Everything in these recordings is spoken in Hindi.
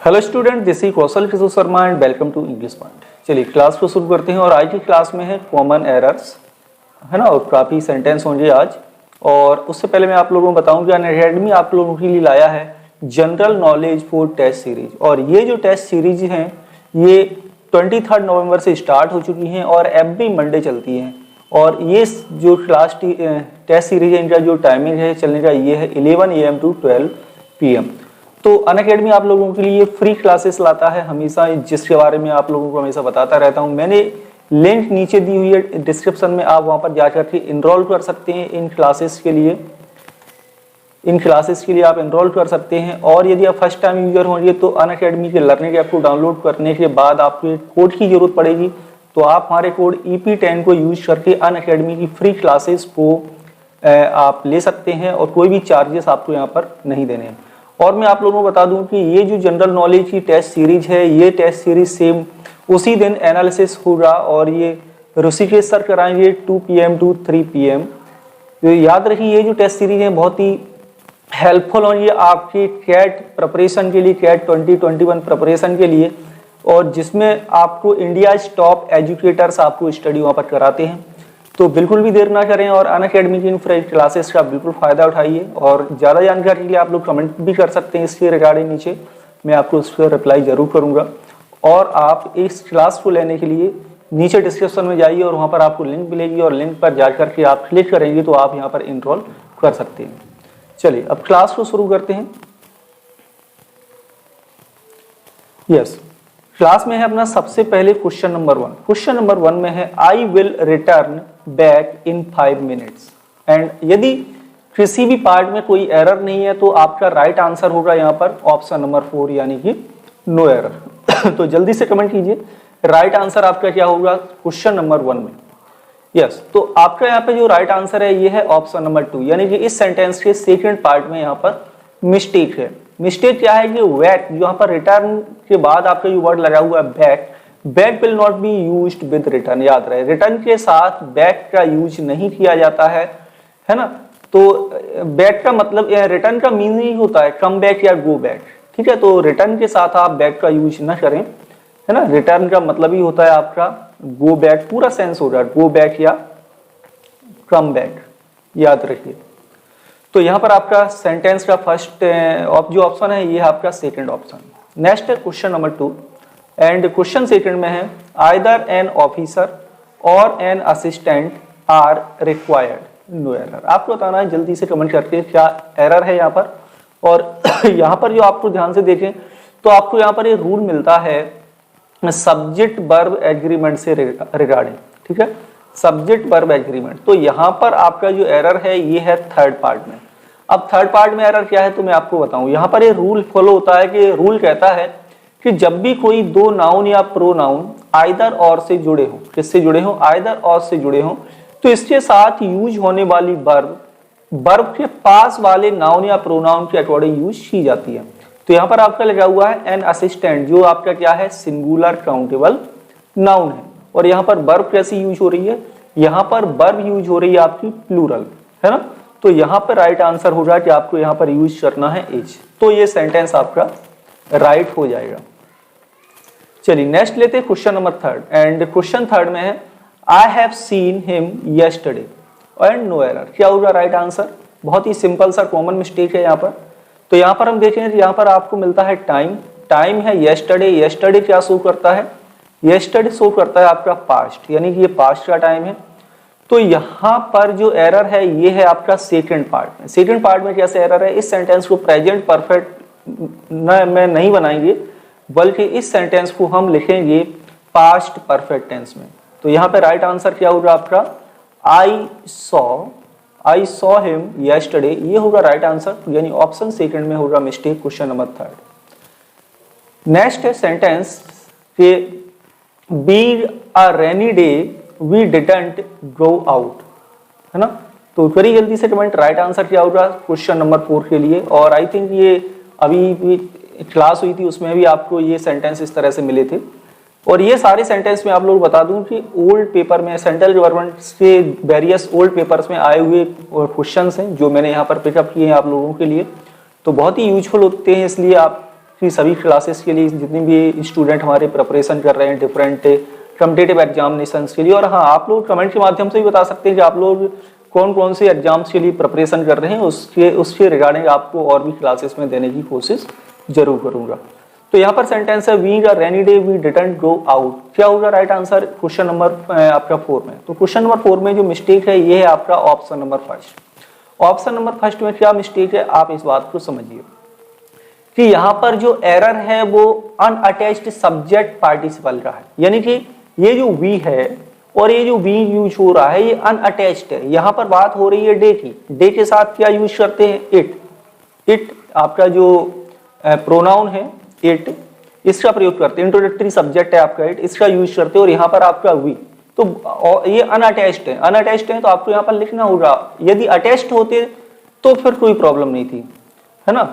Hello student, this is Kaushal Kishore Sharma and welcome to English point. चलिए क्लास को शुरू करते हैं और आज की क्लास में है कॉमन एरर्स, है ना, और काफ़ी सेंटेंस होंगे आज। और उससे पहले मैं आप लोगों को बताऊं कि अनअकैडमी आप लोगों के लिए लाया है general knowledge for test series. और ये जो टेस्ट सीरीज हैं ये 23 नवंबर से स्टार्ट हो चुकी हैं और एवरी मंडे चलती हैं। और ये जो क्लास टेस्ट सीरीज है इनका जो टाइमिंग है चलने का ये है 11 AM to 12 PM। तो अनअकैडमी आप लोगों के लिए फ्री क्लासेस लाता है हमेशा, जिसके बारे में आप लोगों को हमेशा बताता रहता हूं। मैंने लिंक नीचे दी हुई है डिस्क्रिप्शन में, आप वहां पर जाकर के इनरोल कर सकते हैं इन क्लासेस के लिए। आप इनरोल कर सकते हैं। और यदि आप फर्स्ट टाइम यूजर होंगे तो अनअकैडमी के लर्निंग ऐप को डाउनलोड करने के बाद आपको कोड की जरूरत पड़ेगी। तो आप हमारे कोड EP10 को यूज करके अनअकैडमी की फ्री क्लासेस को आप ले सकते हैं और कोई भी चार्जेस आपको यहाँ पर नहीं देने हैं। और मैं आप लोगों को बता दूं कि ये जो जनरल नॉलेज की टेस्ट सीरीज है, ये टेस्ट सीरीज सेम उसी दिन एनालिसिस होगा और ये ऋषिकेश सर कराएंगे 2 PM to 3 PM। तो याद रखिए ये जो टेस्ट सीरीज है बहुत ही हेल्पफुल होंगी आपकी कैट प्रिपरेशन के लिए, कैट 2021 प्रिपरेशन के लिए, और जिसमें आपको इंडिया टॉप एजुकेटर्स आपको स्टडी वहाँ पर कराते हैं। तो बिल्कुल भी देर ना करें और अनअकैडमी की इन फ्री क्लासेस का बिल्कुल फ़ायदा उठाइए। और ज़्यादा जानकारी के लिए आप लोग कमेंट भी कर सकते हैं इसके रिगार्डिंग नीचे, मैं आपको उसका रिप्लाई ज़रूर करूँगा। और आप इस क्लास को लेने के लिए नीचे डिस्क्रिप्शन में जाइए और वहाँ पर आपको लिंक मिलेगी और लिंक पर जाकर के आप क्लिक करेंगे तो आप यहाँ पर इनरोल कर सकते हैं। चलिए अब क्लास को शुरू करते हैं। यस, क्लास में है अपना सबसे पहले क्वेश्चन नंबर 1। क्वेश्चन नंबर 1 में है I will return back in 5 minutes। And यदि किसी भी पार्ट में कोई एरर नहीं है तो आपका राइट आंसर होगा यहाँ पर ऑप्शन नंबर 4 यानी कि नो एरर। तो जल्दी से कमेंट कीजिए राइट आंसर आपका क्या होगा क्वेश्चन नंबर 1 में। यस, तो आपका यहाँ पे जो राइट आंसर है ये है ऑप्शन नंबर 2, यानी कि इस सेंटेंस के सेकेंड पार्ट में यहाँ पर मिस्टेक है। मिस्टेक क्या है कि बैक, यहाँ पर रिटर्न के बाद आपका जो वर्ड लगा हुआ है back, back will not be used with return. याद रहे रिटर्न के साथ बैक का यूज नहीं किया जाता है ना। तो बैक का मतलब रिटर्न का मीनिंग होता है कम बैक या गो बैक, ठीक है। तो रिटर्न के साथ आप बैक का यूज ना करें, है ना। रिटर्न का मतलब ही होता है आपका गो बैक, पूरा सेंस हो रहा है गो बैक या कम बैक, याद रखिए। तो यहाँ पर आपका सेंटेंस का फर्स्ट जो ऑप्शन है ये है आपका सेकंड ऑप्शन। नेक्स्ट है question number 2 and question second में है आइदर एन ऑफिसर और an assistant are required, no error. आपको बताना है जल्दी से कमेंट करके क्या एरर है यहाँ पर। और यहाँ पर जो आपको ध्यान से देखें तो आपको यहाँ पर ये रूल मिलता है सब्जेक्ट वर्ब एग्रीमेंट से रिगार्डिंग, ठीक है, सब्जेक्ट वर्ब एग्रीमेंट। तो यहाँ पर आपका जो एरर है ये है थर्ड पार्ट में। अब थर्ड पार्ट में एरर क्या है तो मैं आपको बताऊं। यहाँ पर ये रूल फॉलो होता है कि रूल कहता है कि जब भी कोई दो नाउन या प्रोनाउन आइदर और से जुड़े हो, किससे जुड़े हो, आइदर और से जुड़े हो, तो इसके साथ यूज होने वाली वर्ब के पास वाले नाउन या प्रोनाउन के अकॉर्डिंग यूज की जाती है। तो यहाँ पर आपका लगा हुआ है एन असिस्टेंट, जो आपका क्या है सिंगुलर काउंटेबल नाउन है। और यहाँ पर वर्ब कैसी यूज हो रही है, यहाँ पर वर्ब यूज हो रही है आपकी प्लूरल, है ना। तो यहाँ पर राइट आंसर हो रहा है कि आपको यहाँ पर यूज करना है इज। तो ये सेंटेंस आपका राइट हो जाएगा। चलिए नेक्स्ट लेते हैं क्वेश्चन नंबर 3 एंड क्वेश्चन 3 में है I have seen him yesterday and no error. क्या होगा राइट आंसर, बहुत ही सिंपल सा कॉमन मिस्टेक है यहाँ पर। तो यहाँ पर हम देखें यहाँ पर आपको मिलता है टाइम, टाइम है यस्टरडे, यस्टरडे क्या शो करता है, यस्टरडे शो करता है आपका पास्ट, यानी कि ये पास्ट का टाइम है। तो यहाँ पर जो एरर है ये है आपका सेकंड पार्ट में। सेकंड पार्ट में कैसे एरर है, इस सेंटेंस को प्रेजेंट परफेक्ट में नहीं बनाएंगे बल्कि इस सेंटेंस को हम लिखेंगे पास्ट परफेक्ट टेंस में। तो यहाँ पे राइट आंसर क्या होगा आपका आई सॉ हिम यस्टरडे, ये होगा राइट आंसर, यानी ऑप्शन सेकंड में होगा मिस्टेक क्वेश्चन नंबर 3। नेक्स्ट है सेंटेंस के be a rainy day we didn't go out, है ना। तो वेरी जल्दी से कमेंट राइट आंसर क्या होगा क्वेश्चन नंबर 4 के लिए। और आई थिंक ये अभी भी क्लास हुई थी उसमें भी आपको ये सेंटेंस इस तरह से मिले थे। और ये सारे सेंटेंस में आप लोग बता दूं कि ओल्ड पेपर में सेंट्रल गवर्नमेंट के वेरियस ओल्ड पेपर्स में आए हुए क्वेश्चंस हैं जो मैंने यहाँ पर पिकअप किए हैं आप लोगों के लिए। तो बहुत ही यूजफुल होते हैं, इसलिए आप कि सभी क्लासेस के लिए जितने भी स्टूडेंट हमारे प्रिपरेशन कर रहे हैं डिफरेंट कॉम्पिटिटिव एग्जामिनेशंस के लिए, और हाँ आप लोग कमेंट के माध्यम से भी बता सकते हैं कि आप लोग कौन कौन से एग्जाम्स के लिए प्रिपरेशन कर रहे हैं, उसके रिगार्डिंग आपको और भी क्लासेस में देने की कोशिश जरूर करूंगा। तो यहाँ पर सेंटेंस है we a rainy day we didn't go out. क्या होगा राइट आंसर क्वेश्चन नंबर आपका 4 में? तो क्वेश्चन नंबर 4 में जो मिस्टेक है ये है आपका option number first. Option number first में क्या मिस्टेक है आप इस बात को समझिए कि यहाँ पर जो एरर है वो अनअटैच्ड सब्जेक्ट पार्टिसिपल का है, यानी कि ये जो वी है और ये जो वी यूज हो रहा है ये अनअटैच्ड है। यहाँ पर बात हो रही है डे की, डे के साथ क्या यूज करते हैं? इट। इट आपका जो प्रोनाउन है इट, इसका प्रयोग करते हैं, इंट्रोडक्टरी सब्जेक्ट है आपका इट, इसका यूज करते हैं, और यहाँ पर आपका वी। तो ये अनअटैच्ड है, अनअटैच्ड है तो आपको यहाँ पर लिखना होगा। यदि अटैच्ड होते तो फिर कोई प्रॉब्लम नहीं थी, है ना।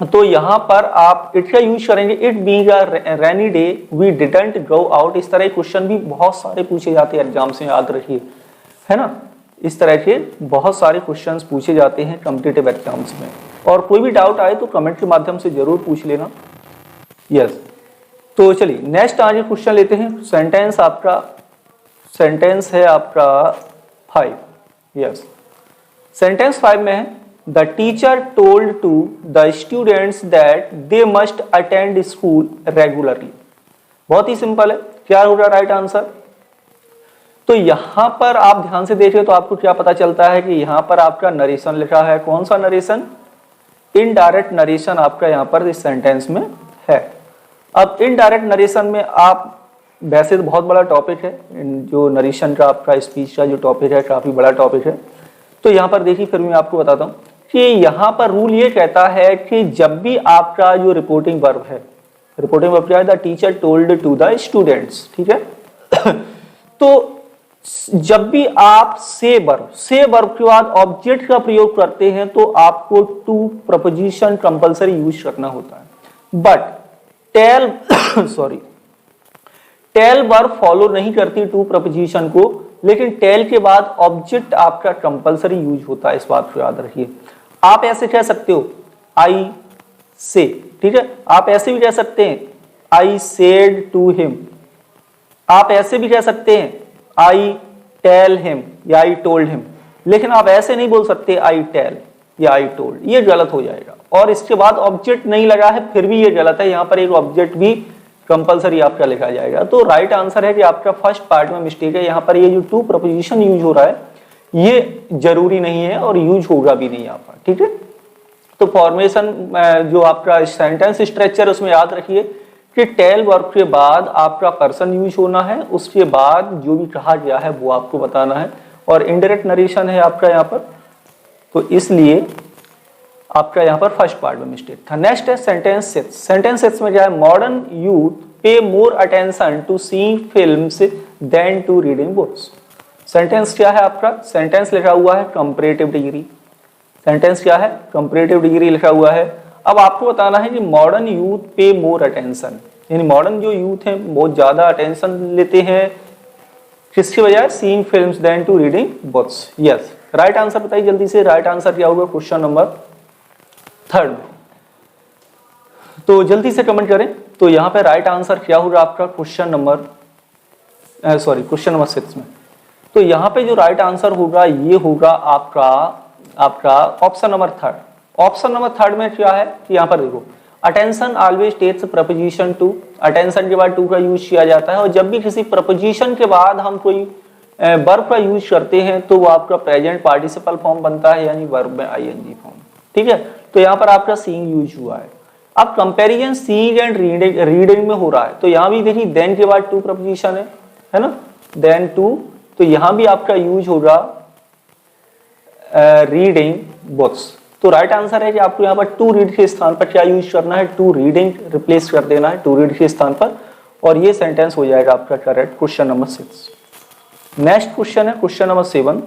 तो यहाँ पर आप इट का यूज करेंगे, it being a rainy day we didn't go out. इस तरह के क्वेश्चन भी बहुत सारे पूछे जाते हैं एग्जाम से, याद रखिए, है ना। इस तरह के बहुत सारे क्वेश्चंस पूछे जाते हैं कॉम्पिटिटिव एग्जाम्स में, और कोई भी डाउट आए तो कमेंट के माध्यम से जरूर पूछ लेना। यस, तो चलिए नेक्स्ट आज क्वेश्चन लेते हैं। सेंटेंस है आपका 5। यस, सेंटेंस 5 में है the teacher told to the students that they must attend school regularly. बहुत ही सिंपल है, क्या होगा राइट आंसर? तो यहां पर आप ध्यान से देखिए तो आपको क्या पता चलता है कि यहां पर आपका नरेशन लिखा है। कौन सा नरेशन? इनडायरेक्ट नरेशन आपका यहां पर इस सेंटेंस में है। अब इनडायरेक्ट नरेशन में आप, वैसे तो बहुत बड़ा टॉपिक है जो नरेशन का, आपका स्पीच का जो टॉपिक है काफी बड़ा टॉपिक है। तो यहाँ पर देखिए फिर मैं आपको बताता हूँ कि यहाँ पर रूल ये कहता है कि जब भी आपका जो रिपोर्टिंग वर्ब है, रिपोर्टिंग वर्ब क्या है? The teacher told to the students, ठीक है। तो जब भी आप से वर्ब के बाद ऑब्जेक्ट का प्रयोग करते हैं तो आपको टू प्रपोजिशन कंपलसरी यूज करना होता है। बट टेल वर्ब फॉलो नहीं करती टू प्रपोजिशन को, लेकिन टेल के बाद ऑब्जेक्ट आपका कंपलसरी यूज होता है, इस बात को याद रखिए। आप ऐसे कह सकते हो आई से, ठीक है। आप ऐसे भी कह सकते हैं आई सेड टू हिम। आप ऐसे भी कह सकते हैं आई टेल हिम या आई टोल्ड हिम, लेकिन आप ऐसे नहीं बोल सकते आई टेल या आई टोल्ड, ये गलत हो जाएगा। और इसके बाद ऑब्जेक्ट नहीं लगा है फिर भी ये गलत है, यहाँ पर एक ऑब्जेक्ट भी कंपलसरी आपका लिखा जाएगा। तो राइट आंसर है कि आपका फर्स्ट पार्ट में मिस्टेक है। यहाँ पर ये जो टू प्रपोजिशन यूज हो रहा है ये जरूरी नहीं है और यूज होगा भी नहीं यहाँ पर, ठीक है। तो फॉर्मेशन जो आपका सेंटेंस स्ट्रक्चर उसमें याद रखिए कि टेल वर्ब के बाद आपका पर्सन यूज होना है, उसके बाद जो भी कहा गया है वो आपको बताना है, और इनडायरेक्ट नरेशन है आपका यहाँ पर, तो इसलिए आपका यहाँ पर फर्स्ट पार्ट में मिस्टेक था। नेक्स्ट है सेंटेंस 6। सेंटेंस 6 में क्या है? Modern youth pay more attention to seeing films than to reading books. Sentence क्या है आपका? सेंटेंस लिखा हुआ है कंपैरेटिव डिग्री। सेंटेंस क्या है? कंपैरेटिव डिग्री लिखा हुआ है। अब आपको बताना है कि modern youth pay more attention, यानी मॉडर्न जो यूथ है बहुत ज्यादा अटेंशन लेते हैं किसकी बजाय? Seeing films than to reading books. Yes, right answer बताइए जल्दी से। राइट आंसर क्या होगा क्वेश्चन नंबर 3 में? तो जल्दी से कमेंट करें। तो यहाँ पे राइट आंसर क्या होगा आपका क्वेश्चन नंबर 6 में? तो यहाँ पे जो राइट आंसर होगा ये होगा आपका ऑप्शन नंबर 3। ऑप्शन नंबर 3 में क्या है कि यहाँ पर देखो attention always takes preposition to. Attention के बाद टू का यूज किया जाता है, और जब भी किसी प्रपोजिशन के बाद हम कोई वर्ब का यूज करते हैं तो वो आपका प्रेजेंट पार्टिसिपल फॉर्म बनता है, यानी वर्ब में आईएनजी फॉर्म, ठीक है। तो यहाँ पर आपका सीइंग यूज हुआ है। अब कंपैरिजन सीइंग एंड रीडिंग में हो रहा है, तो यहाँ भी देखिए देन के बाद टू प्रपोजिशन है ना, देन टू, तो यहाँ भी आपका यूज होगा रीडिंग बुक्स। तो राइट आंसर है कि आपको यहाँ पर टू रीड के स्थान पर क्या यूज करना है? टू रीडिंग रिप्लेस कर देना है टू रीड के स्थान पर, और ये सेंटेंस हो जाएगा आपका correct question number 6। Next question है क्वेश्चन नंबर 7,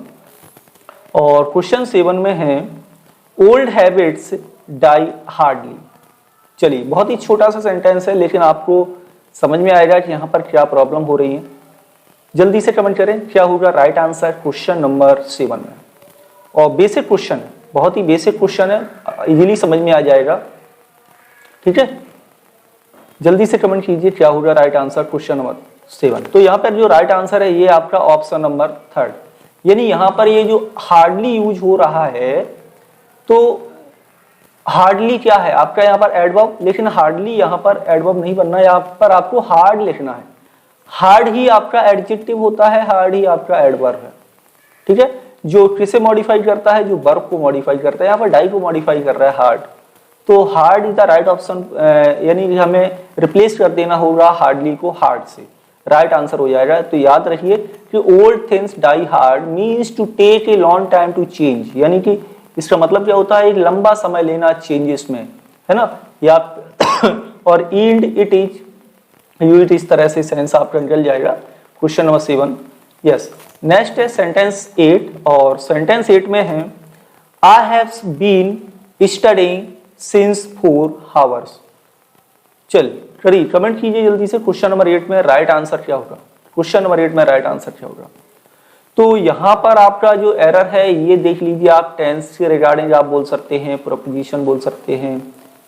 और क्वेश्चन 7 में है ओल्ड हैबिट्स डाई हार्डली। चलिए बहुत ही छोटा सा सेंटेंस है, लेकिन आपको समझ में आएगा कि यहाँ पर क्या प्रॉब्लम हो रही है। जल्दी से कमेंट करें क्या होगा राइट आंसर क्वेश्चन नंबर 7 में। और बेसिक क्वेश्चन है, बहुत ही बेसिक क्वेश्चन है, इजीली समझ में आ जाएगा। ठीक है, जल्दी से कमेंट कीजिए क्या होगा राइट आंसर क्वेश्चन नंबर 7। तो यहाँ पर जो राइट आंसर है ये आपका ऑप्शन नंबर 3, यानी यहाँ पर ये जो हार्डली यूज हो रहा है, तो हार्डली क्या है आपका यहाँ पर एडवर्ब, लेकिन हार्डली यहाँ पर एडवर्ब नहीं बनना, यहाँ पर आपको हार्ड लिखना है। हार्ड ही आपका एडजेक्टिव होता है, हार्ड ही आपका एडवर्ब है, ठीक है, जो किसे मॉडिफाई करता है, जो वर्ब को मॉडिफाई करता है। यहाँ पर डाई को मॉडिफाई कर रहा है हार्ड, तो hard is the right option, यानी हमें रिप्लेस कर देना होगा हार्डली को हार्ड से, राइट आंसर हो जाएगा। तो याद रखिए कि old things die hard means to take a long time to change, यानी कि इसका मतलब क्या होता है, एक लंबा समय लेना चेंजेस में, है ना, या और ईल्ड इट इज यूज, इस तरह से सेंस आपका निकल जाएगा क्वेश्चन नंबर 7। यस, नेक्स्ट है सेंटेंस 8, और सेंटेंस 8 में है I have been studying since 4 hours. चलिए करिए, कमेंट कीजिए जल्दी से क्वेश्चन नंबर 8 में राइट आंसर क्या होगा, क्वेश्चन नंबर 8 में राइट आंसर क्या होगा। तो यहाँ पर आपका जो एरर है ये देख लीजिए, आप टेंस के रिगार्डिंग आप बोल सकते हैं, प्रोपोजिशन बोल सकते हैं,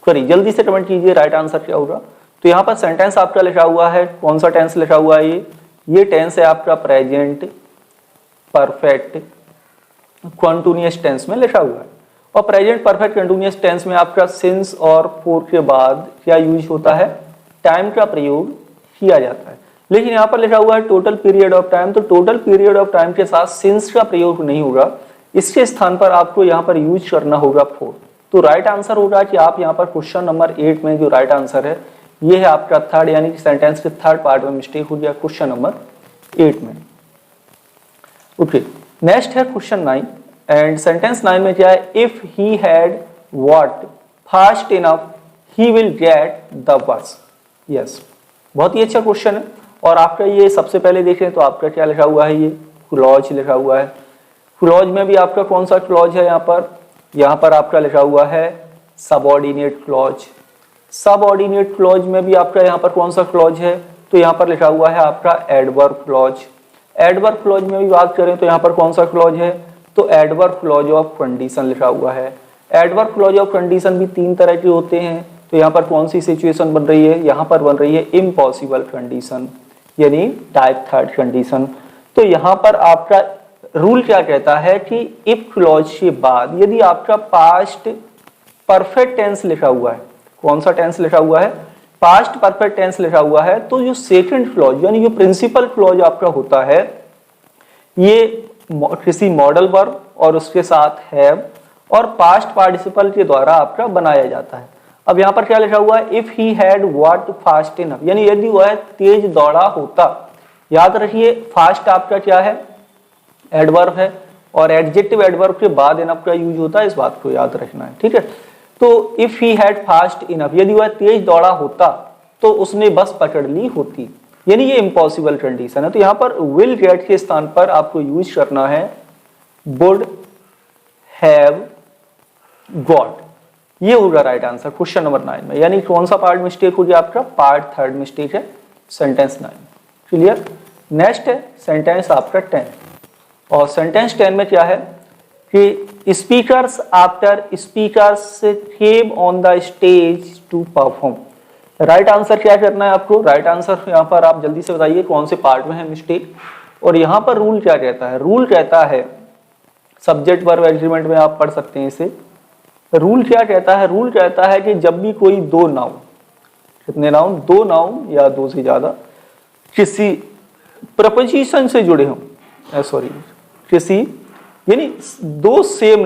करिए जल्दी से कमेंट कीजिए राइट आंसर क्या होगा। तो यहाँ पर सेंटेंस आपका लिखा हुआ है, कौन सा टेंस लिखा हुआ है, ये टेंस है आपका प्रेजेंट परफेक्ट कंटिन्यूअस टेंस में लिखा हुआ है, और प्रेजेंट परफेक्ट कंटिन्यूअस टेंस में आपका सिंस और फॉर के बाद क्या यूज होता है, टाइम का प्रयोग किया जाता है। लेकिन यहाँ पर लिखा हुआ है टोटल पीरियड ऑफ टाइम, तो टोटल पीरियड ऑफ टाइम के साथ सिंस का प्रयोग नहीं होगा, इसके स्थान पर आपको यहाँ पर यूज करना होगा फॉर। तो राइट आंसर होगा कि आप यहाँ पर क्वेश्चन नंबर 8 में जो राइट आंसर है ये है आपका थर्ड, यानी कि सेंटेंस के थर्ड पार्ट में मिस्टेक हो गया क्वेश्चन नंबर 8 में। ओके, नेक्स्ट है क्वेश्चन 9, एंड सेंटेंस 9 में क्या है, if he had watt fast enough he will get the bus. Yes, बहुत ही अच्छा क्वेश्चन है, और आपका ये सबसे पहले देखें तो आपका क्या लिखा हुआ है, ये क्लॉज लिखा हुआ है। क्लॉज में भी आपका कौन सा क्लॉज है, यहाँ पर आपका लिखा हुआ है सबऑर्डिनेट क्लॉज। सबऑर्डिनेट क्लॉज में भी आपका यहाँ पर कौन सा क्लॉज है, तो यहाँ पर लिखा हुआ है आपका एडवर्ब क्लॉज। एडवर्ब क्लॉज में भी बात करें तो यहाँ पर कौन सा क्लॉज है, तो एडवर्ब क्लॉज ऑफ कंडीशन लिखा हुआ है। एडवर्ब क्लॉज ऑफ कंडीशन भी 3 तरह के होते हैं, तो यहाँ पर कौन सी सिचुएशन बन रही है, यहाँ पर बन रही है इम्पॉसिबल कंडीशन, यानी टाइप 3 कंडीशन। तो यहाँ पर आपका रूल क्या कहता है कि इफ क्लॉज के बाद यदि आपका पास्ट परफेक्ट टेंस लिखा हुआ है, कौन सा टेंस लिखा हुआ है, पास्ट परफेक्ट टेंस लिखा हुआ है, तो जो सेकंड क्लॉज यानी जो प्रिंसिपल क्लॉज आपका होता है ये किसी मॉडल वर्ब और उसके साथ हैव और पास्ट पार्टिसिपल के द्वारा आपका बनाया जाता है। अब यहाँ पर क्या लिखा हुआ है, if he had watt fast enough, यानी यदि वह तेज दौड़ा होता। याद रखिए फास्ट आपका क्या है, एडवर्ब है, और एडजेक्टिव एडवर्ब के बाद इनफ का यूज होता है, इस बात को याद रखना है, ठीक है। तो if he had fast enough, यदि वह तेज दौड़ा होता तो उसने बस पकड़ ली होती, यानी ये इम्पॉसिबल कंडीशन है। तो यहाँ पर विल गेट के स्थान पर आपको यूज करना है वुड हैव गॉट, ये होगा राइट आंसर क्वेश्चन नंबर 9 में। यानी कौन सा पार्ट मिस्टेक हो गया आपका, पार्ट 3 मिस्टेक है सेंटेंस 9। क्लियर। नेक्स्ट है सेंटेंस आपका 10, और सेंटेंस 10 में क्या है कि speakers after speakers came on the stage to perform. Right answer क्या करना है आपको, राइट आंसर यहाँ पर आप जल्दी से बताइए कौन से पार्ट में है मिस्टेक। और यहाँ पर रूल क्या कहता है, रूल कहता है सब्जेक्ट वर्ब एग्रीमेंट में आप पढ़ सकते हैं इसे। रूल क्या कहता है, रूल कहता है कि जब भी कोई दो नाउन, कितने नाउन, दो नाउन या दो से ज्यादा किसी प्रपोजिशन से जुड़े हों, सॉरी किसी यानी दो सेम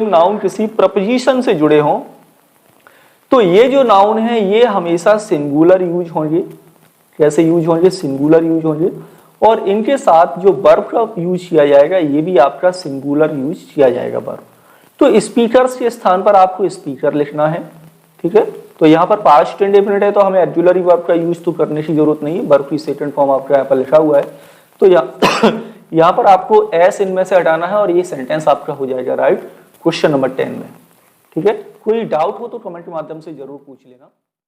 नाउन किसी प्रपोजिशन से जुड़े हों, तो ये जो नाउन है ये हमेशा सिंगुलर यूज होंगे। कैसे यूज होंगे, सिंगुलर यूज होंगे, और इनके साथ जो वर्ब का यूज किया जाएगा ये भी आपका सिंगुलर यूज किया जाएगा वर्ब। तो स्पीकर्स के स्थान पर आपको स्पीकर लिखना है, ठीक है। तो यहाँ पर पास्ट इंडेफिनिट है तो हमें ऑक्सिलरी वर्ब का यूज तो करने की जरूरत नहीं है, वर्ब की सेकंड फॉर्म आपका यहाँ पर लिखा हुआ है। तो यहाँ पर आपको एस इनमें से हटाना है और ये सेंटेंस आपका हो जाएगा राइट क्वेश्चन नंबर 10 में, ठीक है। कोई डाउट हो तो कमेंट के माध्यम से जरूर पूछ लेना।